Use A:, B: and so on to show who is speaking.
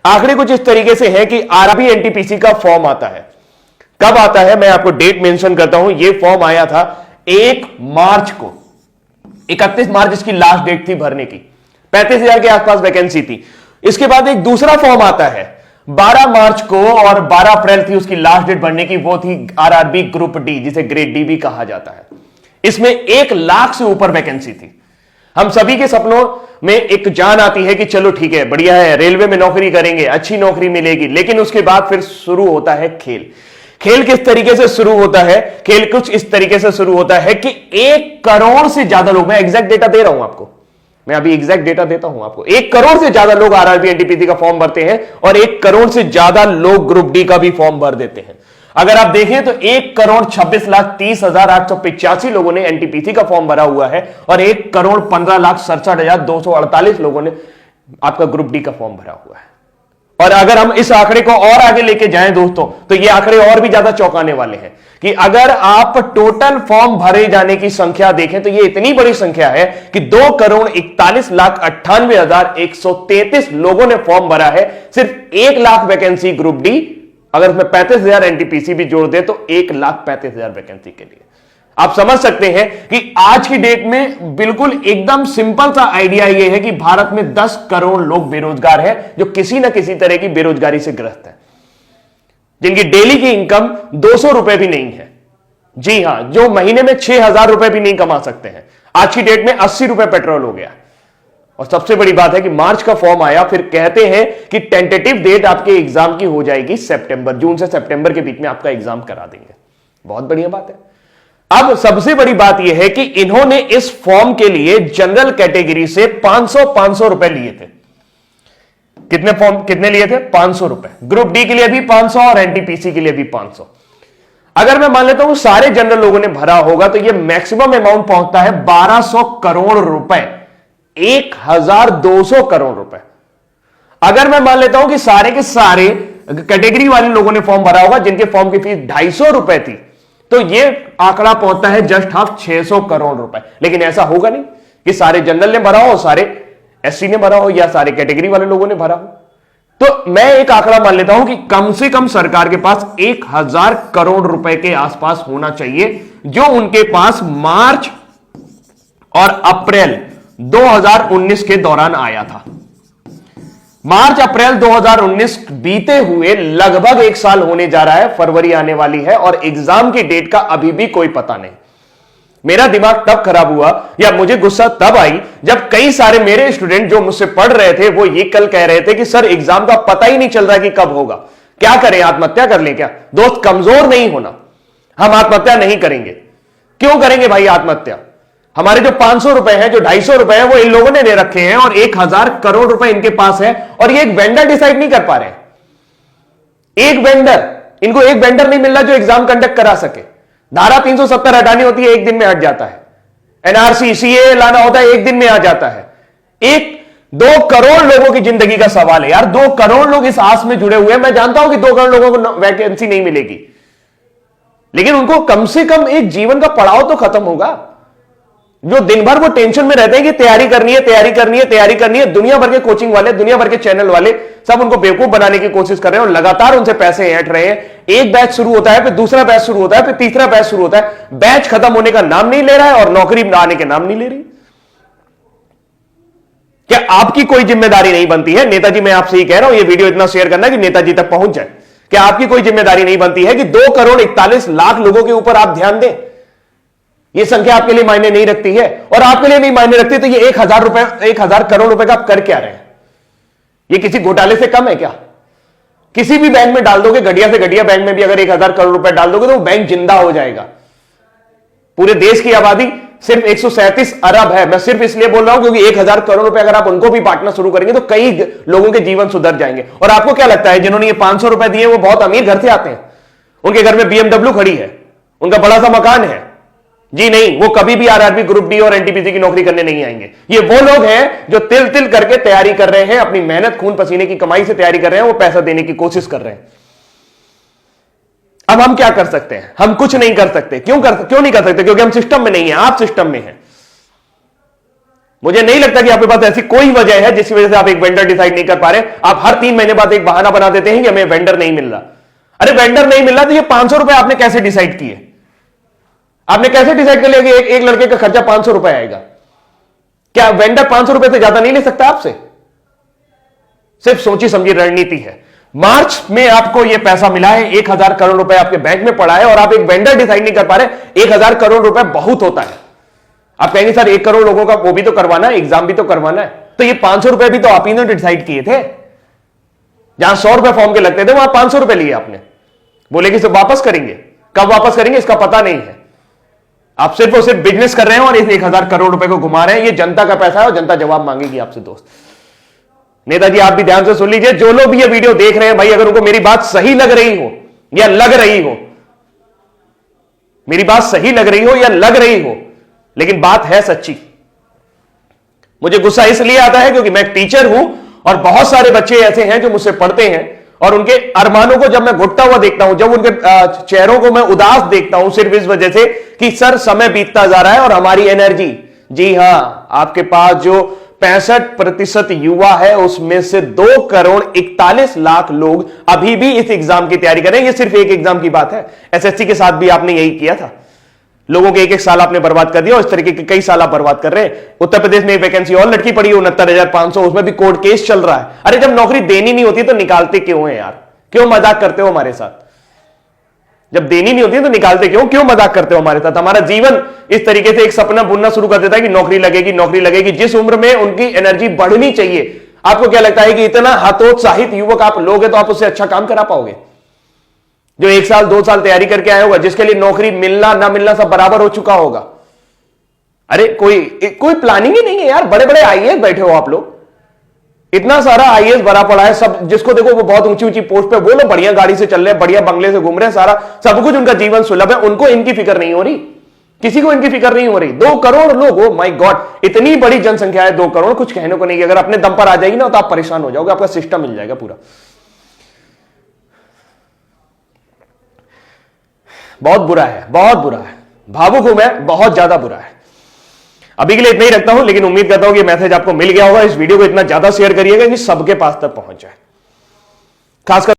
A: आंकड़े कुछ इस तरीके से है कि आरआरबी एनटीपीसी का फॉर्म आता है। कब आता है मैं आपको डेट मेंशन करता हूं। यह फॉर्म आया था 1 मार्च को, 31 मार्च इसकी लास्ट डेट थी भरने की, 35,000 के आसपास वैकेंसी थी। इसके बाद एक दूसरा फॉर्म आता है 12 मार्च को और 12 अप्रैल थी उसकी लास्ट डेट भरने की, वो थी आरआरबी ग्रुप डी, जिसे ग्रेड डी भी कहा जाता है। इसमें 1 लाख से ऊपर वैकेंसी थी। हम सभी के सपनों में एक जान आती है कि चलो ठीक है, बढ़िया है, रेलवे में नौकरी करेंगे, अच्छी नौकरी मिलेगी, लेकिन उसके बाद फिर शुरू होता है खेल। खेल किस तरीके से शुरू होता है? खेल कुछ इस तरीके से शुरू होता है कि 1 करोड़ से ज्यादा लोग, मैं एग्जैक्ट डेटा दे रहा हूं आपको, मैं अभी एग्जैक्ट डेटा देता हूं आपको, 1 करोड़ से ज्यादा लोग आरआरबी एनटीपीसी का फॉर्म भरते हैं और 1 करोड़ से ज्यादा लोग ग्रुप डी का भी फॉर्म भर देते हैं। अगर आप देखें तो 1,26,30,885 लोगों ने एनटीपीसी का फॉर्म भरा हुआ है और 1,15,67,248 लोगों ने आपका ग्रुप डी का फॉर्म भरा हुआ है। और अगर हम इस आंकड़े को और आगे लेके जाएं दोस्तों, तो ये आंकड़े और भी ज्यादा चौंकाने वाले हैं कि अगर आप टोटल फॉर्म भरे जाने की संख्या देखें तो ये इतनी बड़ी संख्या है कि 2,41,98,133 लोगों ने फॉर्म भरा है। सिर्फ 1 लाख वैकेंसी ग्रुप डी, अगर उसमें 35,000 एनटीपीसी भी जोड़ दे तो 1,35,000 वैकेंसी के लिए। आप समझ सकते हैं कि आज की डेट में बिल्कुल एकदम सिंपल सा आइडिया यह है कि भारत में 10 करोड़ लोग बेरोजगार हैं, जो किसी ना किसी तरह की बेरोजगारी से ग्रस्त है, जिनकी डेली की इनकम 200 रुपए भी नहीं है। जी हां, जो महीने में 6,000 रुपए भी नहीं कमा सकते हैं। आज की डेट में 80 रुपए पेट्रोल हो गया। और सबसे बड़ी बात है कि मार्च का फॉर्म आया, फिर कहते हैं कि टेंटेटिव डेट आपके एग्जाम की हो जाएगी सितंबर, जून से सितंबर के बीच में आपका एग्जाम करा देंगे। बहुत बढ़िया बात है। अब सबसे बड़ी बात यह है कि इन्होंने इस फॉर्म के लिए जनरल कैटेगरी से 500 रुपए लिए थे। कितने फॉर्म कितने लिए थे? 500 रुपए। ग्रुप डी के लिए भी 500 और एनटीपीसी के लिए भी 500। अगर मैं मान लेता हूं सारे जनरल लोगों ने भरा होगा तो यह मैक्सिमम अमाउंट पहुंचता है 1200 करोड़ रुपए, 1,200 करोड़ रुपए। अगर मैं मान लेता हूं कि सारे के सारे कैटेगरी वाले लोगों ने फॉर्म भरा होगा जिनके फॉर्म की फीस 250 रुपए थी, तो यह आंकड़ा पहुंचता है जस्ट हाफ 600 करोड़ रुपए। लेकिन ऐसा होगा नहीं कि सारे जनरल ने भरा हो, सारे एससी ने भरा हो या सारे कैटेगरी वाले लोगों ने भरा हो। तो मैं एक आंकड़ा मान लेता हूं कि कम से कम सरकार के पास 1,000 करोड़ रुपए के आसपास होना चाहिए, जो उनके पास मार्च और अप्रैल 2019 के दौरान आया था। मार्च अप्रैल 2019 बीते हुए लगभग 1 साल होने जा रहा है, फरवरी आने वाली है और एग्जाम की डेट का अभी भी कोई पता नहीं। मेरा दिमाग तब खराब हुआ या मुझे गुस्सा तब आई जब कई सारे मेरे स्टूडेंट जो मुझसे पढ़ रहे थे वो ये कल कह रहे थे कि सर एग्जाम का पता ही नहीं चल रहा कि कब होगा, क्या करें, आत्महत्या कर लें क्या? दोस्त, कमजोर नहीं होना, हम आत्महत्या नहीं करेंगे। क्यों करेंगे भाई आत्महत्या? हमारे जो 500 रुपए हैं, जो 250 रुपए हैं, वो इन लोगों ने दे रखे हैं और 1,000 करोड़ रुपए इनके पास है और ये एक वेंडर डिसाइड नहीं कर पा रहे। एक वेंडर, इनको एक वेंडर नहीं मिल रहा जो एग्जाम कंडक्ट करा सके। धारा 370 हटानी होती है, 1 दिन में हट जाता है। एनआरसी सीए लाना होता है, 1 दिन में आ जाता है। 1-2 करोड़ लोगों की जिंदगी का सवाल है यार। 2 करोड़ लोग इस आस में जुड़े हुए हैं। मैं जानता हूं कि 2 करोड़ लोगों को वैकेंसी नहीं मिलेगी, लेकिन उनको कम से कम एक जीवन का पड़ाव तो खत्म होगा। जो दिन भर वो टेंशन में रहते हैं कि तैयारी करनी है, तैयारी करनी है, तैयारी करनी है। दुनिया भर के कोचिंग वाले, दुनिया भर के चैनल वाले सब उनको बेवकूफ बनाने की कोशिश कर रहे हैं और लगातार उनसे पैसे ऐंठ रहे हैं। एक बैच शुरू होता है, फिर दूसरा बैच शुरू होता है, फिर तीसरा बैच शुरू होता है। बैच खत्म होने का नाम नहीं ले रहा है और नौकरी आने के नाम नहीं ले रही। क्या आपकी कोई जिम्मेदारी नहीं बनती है? नेताजी, मैं आपसे ही कह रहा हूं, यह वीडियो इतना शेयर करना कि नेताजी तक पहुंच जाए। क्या आपकी कोई जिम्मेदारी नहीं बनती है कि 2,41,00,000 लोगों के ऊपर आप ध्यान दें? यह संख्या आपके लिए मायने नहीं रखती है और आपके लिए नहीं मायने रखती तो ये 1,000 करोड़ रुपए का आप कर क्या रहे हैं? ये किसी घोटाले से कम है क्या? किसी भी बैंक में डाल दोगे, घटिया से घटिया बैंक में भी अगर 1,000 करोड़ रुपए डाल दोगे तो वो बैंक जिंदा हो जाएगा। पूरे देश की आबादी सिर्फ 137 अरब है। मैं सिर्फ इसलिए बोल रहा हूं क्योंकि 1,000 करोड़ रुपए अगर आप उनको भी बांटना शुरू करेंगे तो कई लोगों के जीवन सुधर जाएंगे। और आपको क्या लगता है जिन्होंने ये 500 रुपए दिए वो बहुत अमीर घर से आते हैं? उनके घर में BMW खड़ी है, उनका बड़ा सा मकान है? जी नहीं, वो कभी भी आरआरबी ग्रुप डी और एनटीपीसी की नौकरी करने नहीं आएंगे। ये वो लोग हैं जो तिल तिल करके तैयारी कर रहे हैं, अपनी मेहनत खून पसीने की कमाई से तैयारी कर रहे हैं, वो पैसा देने की कोशिश कर रहे हैं। अब हम क्या कर सकते हैं? हम कुछ नहीं कर सकते। क्यों नहीं कर सकते? क्योंकि हम सिस्टम में नहीं है, आप सिस्टम में हैं। मुझे नहीं लगता कि आपके पास ऐसी कोई वजह है जिसकी वजह से आप एक वेंडर डिसाइड नहीं कर पा रहे। आप हर 3 महीने बाद एक बहाना बना देते हैं कि हमें वेंडर नहीं मिल रहा। अरे वेंडर नहीं मिल रहा तो ये 500 रुपए आपने कैसे डिसाइड किए? आपने कैसे डिसाइड कर लिया कि एक लड़के का खर्चा 500 रुपए आएगा? क्या वेंडर 500 रुपए से ज्यादा नहीं ले सकता आपसे? सिर्फ सोची समझी रणनीति है। मार्च में आपको यह पैसा मिला है, 1000 करोड़ रुपए आपके बैंक में पड़ा है और आप एक वेंडर डिसाइड नहीं कर पा रहे। 1000 करोड़ रुपए बहुत होता है। आप कहेंगे सर 1 करोड़ लोगों का वो भी तो करवाना है, एग्जाम भी तो करवाना है। तो ये 500 रुपए भी तो आप ही ने डिसाइड किए थे। जहां 100 रुपए फॉर्म के लगते थे वहां 500 रुपए लिए आपने। बोले कि सब वापस करेंगे, कब वापस करेंगे इसका पता नहीं है। आप सिर्फ और सिर्फ बिजनेस कर रहे हैं और इस 1000 करोड़ रुपए को घुमा रहे हैं। ये जनता का पैसा है और जनता जवाब मांगेगी आपसे। दोस्त नेताजी आप भी ध्यान से सुन लीजिए, जो लोग भी ये वीडियो देख रहे हैं भाई, अगर उनको मेरी बात सही लग रही हो या लग रही हो, मेरी बात सही लग रही हो या लग रही हो, लेकिन बात है सच्ची। मुझे गुस्सा इसलिए आता है क्योंकि मैं एक टीचर हूं और बहुत सारे बच्चे ऐसे हैं जो मुझसे पढ़ते हैं और उनके अरमानों को जब मैं घुटता हुआ देखता हूं, जब उनके चेहरों को मैं उदास देखता हूं सिर्फ इस वजह से कि सर समय बीतता जा रहा है और हमारी एनर्जी, जी हां, आपके पास जो 65% युवा है उसमें से 2,41,00,000 लोग अभी भी इस एग्जाम की तैयारी कर रहे हैं। ये सिर्फ एक एग्जाम की बात है। एसएससी के साथ भी आपने यही किया था। लोगों के 1-1 साल आपने बर्बाद कर दिया और इस तरीके के कई साल आप बर्बाद कर रहे हैं। उत्तर प्रदेश में एक वैकेंसी और लटकी पड़ी है 69,500, उसमें भी कोर्ट केस चल रहा है। अरे जब नौकरी देनी नहीं होती तो निकालते क्यों है यार? क्यों मजाक करते हो हमारे साथ? जब देनी नहीं होती तो निकालते क्यों मजाक करते हो हमारे साथ? हमारा जीवन इस तरीके से एक सपना बुनना शुरू कर देता है कि नौकरी लगेगी, नौकरी लगेगी। जिस उम्र में उनकी एनर्जी बढ़नी चाहिए, आपको क्या लगता है कि इतना हतोत्साहित युवक आप लोग हैं तो आप उससे अच्छा काम करा पाओगे? जो 1 साल 2 साल तैयारी करके आया होगा, जिसके लिए नौकरी मिलना ना मिलना सब बराबर हो चुका होगा। अरे कोई प्लानिंग ही नहीं है यार। बड़े बड़े आईएएस बैठे हो आप लोग, इतना सारा आईएएस भरा पड़ा है, सब जिसको देखो वो बहुत ऊंची ऊंची पोस्ट पे, वो लोग बढ़िया गाड़ी से चल रहे हैं, बढ़िया बंगले से घूम रहे हैं, सारा सब कुछ उनका जीवन सुलभ है। उनको इनकी फिक्र नहीं हो रही, किसी को इनकी फिक्र नहीं हो रही। 2 करोड़ लोग, ओ माय गॉड, इतनी बड़ी जनसंख्या है 2 करोड़, कुछ कहने को नहीं। अगर अपने दम पर आ जाएगी ना तो आप परेशान हो जाओगे, आपका सिस्टम मिल जाएगा पूरा। बहुत बुरा है, बहुत बुरा है, भावुक हूं मैं, बहुत ज्यादा बुरा है। अभी के लिए इतना ही रखता हूं, लेकिन उम्मीद करता हूं कि मैसेज आपको मिल गया होगा। इस वीडियो को इतना ज्यादा शेयर करिएगा कि सबके पास तक पहुंच जाए, खासकर